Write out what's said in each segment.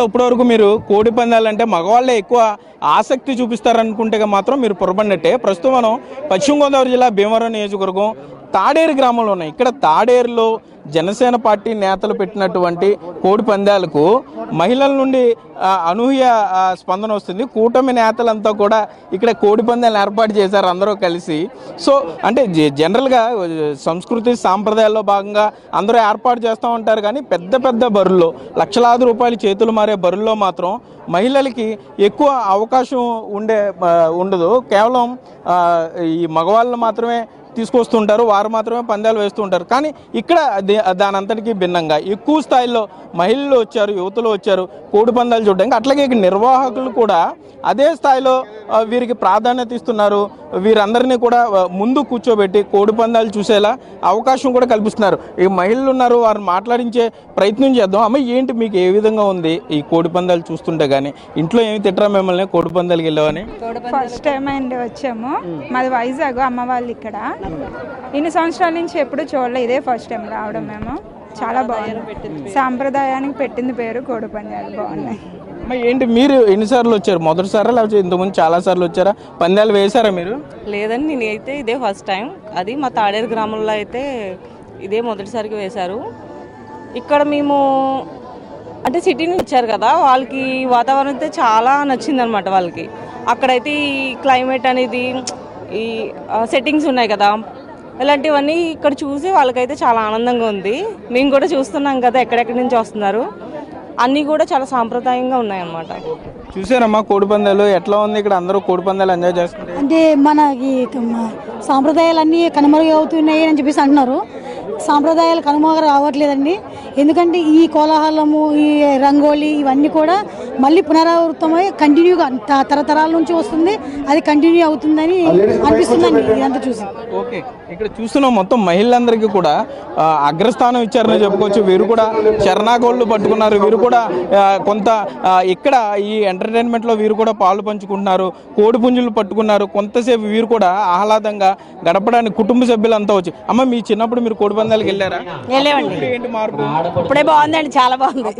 ఇప్పటివరకు మీరు కోడి పందాలంటే మగవాళ్ళే ఎక్కువ ఆసక్తి చూపిస్తారనుకుంటే మాత్రం మీరు పొరపడినట్టే. ప్రస్తుతం మనం పశ్చిమ గోదావరి జిల్లా భీమవరం నియోజకవర్గం తాడేరు గ్రామంలో ఉన్నాయి. ఇక్కడ తాడేరులో జనసేన పార్టీ నేతలు పెట్టినటువంటి కోడి పందాలకు మహిళల నుండి అనూహ్య స్పందన వస్తుంది. కూటమి నేతలంతా కూడా ఇక్కడ కోడి పందాలను ఏర్పాటు చేశారు అందరూ కలిసి. సో అంటే జనరల్గా సంస్కృతి సాంప్రదాయాల్లో భాగంగా అందరూ ఏర్పాటు చేస్తూ ఉంటారు. కానీ పెద్ద పెద్ద బరుల్లో లక్షలాది రూపాయలు చేతులు మారే బరుల్లో మాత్రం మహిళలకి ఎక్కువ అవకాశం ఉండదు. కేవలం ఈ మగవాళ్ళు మాత్రమే తీసుకొస్తుంటారు, వారు మాత్రమే పందాలు వేస్తూ ఉంటారు. కానీ ఇక్కడ దాని అంతటికీ భిన్నంగా ఎక్కువ స్థాయిలో మహిళలు వచ్చారు, యువతులు వచ్చారు కోడి పందాలు చూడడానికి. అట్లాగే ఇక్కడ నిర్వాహకులు కూడా అదే స్థాయిలో వీరికి ప్రాధాన్యత ఇస్తున్నారు. వీరందరినీ కూడా ముందు కూర్చోబెట్టి కోడి పందాలు చూసేలా అవకాశం కూడా కల్పిస్తున్నారు. ఈ మహిళలు ఉన్నారు, వారిని మాట్లాడించే ప్రయత్నం చేద్దాం. అమ్మ, ఏంటి మీకు ఏ విధంగా ఉంది ఈ కోడి పందాలు చూస్తుంటే? కానీ ఇంట్లో ఏమి తిట్టరా మిమ్మల్ని కోడి పందాలకి వెళ్ళామని? ఫస్ట్ టైం అండి వచ్చాము. మాది వైజాగ్, అమ్మ వాళ్ళు ఇక్కడ. ఇన్ని సంవత్సరాల నుంచి ఎప్పుడు చూడలే, ఇదే ఫస్ట్ టైం రావడం. మేము చాలా బాగుంది. సాంప్రదాయానికి పెట్టింది పేరు కోడి పందాలు. బాగున్నాయి. ఏంటి మీరు ఎన్నిసార్లు వచ్చారు? మొదటిసారా లేకపోతే ఇంతకుముందు చాలా సార్లు వచ్చారా? పందాలు వేశారా మీరు? లేదండి, నేనైతే ఇదే ఫస్ట్ టైం. అది మా తాడేరు గ్రామంలో అయితే ఇదే మొదటిసారిగా వేశారు. ఇక్కడ మేము అంటే సిటీ నుంచి వచ్చారు కదా, వాళ్ళకి వాతావరణం అయితే చాలా నచ్చిందనమాట. వాళ్ళకి అక్కడైతే ఈ క్లైమేట్ అనేది, ఈ సెట్టింగ్స్ ఉన్నాయి కదా, ఇలాంటివన్నీ ఇక్కడ చూసి వాళ్ళకైతే చాలా ఆనందంగా ఉంది. మేము కూడా చూస్తున్నాం కదా ఎక్కడెక్కడి నుంచి వస్తున్నారు. అన్నీ కూడా చాలా సాంప్రదాయంగా ఉన్నాయన్నమాట. చూసారమ్మా కోడి పందాలు ఎట్లా ఉంది? ఇక్కడ అందరూ కోడి పందాలు ఎంజాయ్ చేస్తున్నారు. అంటే మనకి సాంప్రదాయాలన్నీ కనుమరుగవుతున్నాయి అని చెప్పేసి అంటున్నారు. సాంప్రదాయాలు కనుమరుగు రావట్లేదండి. ఎందుకంటే ఈ కోలాహలము, ఈ రంగోలీ ఇవన్నీ కూడా మళ్ళీ పునరావృతమై కంటిన్యూగా తరతరాల నుంచి వస్తుంది. అది కంటిన్యూ అవుతుందని అనిపిస్తుందండి ఇదంతా చూసి. ఓకే, ఇక్కడ చూస్తున్నాం మొత్తం మహిళలందరికీ కూడా అగ్రస్థానం ఇచ్చారని చెప్పుకోవచ్చు. వీరు కూడా చరణాగోళ్ళు పట్టుకున్నారు. వీరు కూడా కొంత ఇక్కడ ఈ ఎంటర్టైన్మెంట్లో వీరు కూడా పాలు పంచుకుంటున్నారు. కోడి పుంజులు పట్టుకున్నారు. కొంతసేపు వీరు కూడా ఆహ్లాదంగా గడపడానికి కుటుంబ సభ్యులంతా వచ్చి. అమ్మ, మీ చిన్నప్పుడు మీరు కోడి పందాలకు వెళ్ళారా? వెళ్ళేవండి. ఏంటి మార్పు? ఇప్పుడే బాగుందండి, చాలా బాగుంది.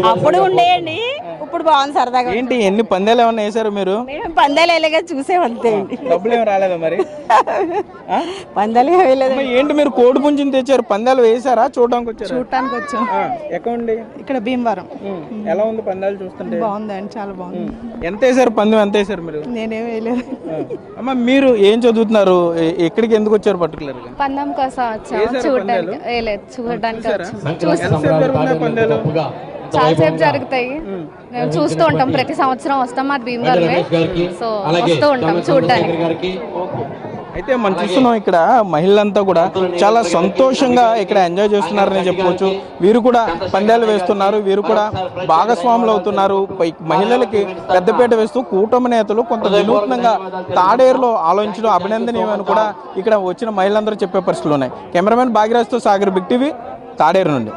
అప్పుడు ఉండేయండి, ఇప్పుడు బాగుంది సరదాగా. ఏంటి ఎన్ని పందాలు ఏమన్నా వేసారు మీరు? పందాలు వెళ్ళగా చూసేవంతే. డబ్బులు ఏమి రాలేదా మరి? పందాలు వేయలేదు. ఏంటి మీరు కోడి పుంజుని తెచ్చారు, పందాలు వేసారా? చూడడానికి వచ్చారు? చూడటానికి వచ్చాం. ఎక్కడండి? ఇక్కడ భీమవరం. ఎలా ఉంది పందాలు చూస్తుంటే? బాగుందండి, చాలా బాగుంది. ఎంత వేసారు పందెం? ఎంత వేసారు మీరు? నేనేం వేయలేదు. అమ్మ, మీరు ఏం చదువుతున్నారు? ఎక్కడికి ఎందుకు వచ్చారు పర్టికులర్ గా? పందెం కోసం వచ్చాము, చూడడానికి చాలాసేపు జరుగుతాయి. మేము చూస్తూ ఉంటాం, ప్రతి సంవత్సరం వస్తాం. మాది భీమవరమే, సో వస్తూ ఉంటాం చూడడానికి. అయితే మనం చూస్తున్నాం ఇక్కడ మహిళలంతా కూడా చాలా సంతోషంగా ఇక్కడ ఎంజాయ్ చేస్తున్నారని చెప్పుకోవచ్చు. వీరు కూడా పందాలు వేస్తున్నారు, వీరు కూడా భాగస్వాములు అవుతున్నారు. మహిళలకి పెద్దపీట వేస్తూ కూటమి నేతలు కొంత వినూత్నంగా తాడేరులో ఆలోచించడం అభినందనీయమని కూడా ఇక్కడ వచ్చిన మహిళలందరూ చెప్పే పరిస్థితులు ఉన్నాయి. కెమెరామెన్ భాగ్యరాజ్తో సాగర్, బిగ్ టీవీ, తాడేరు నుండి.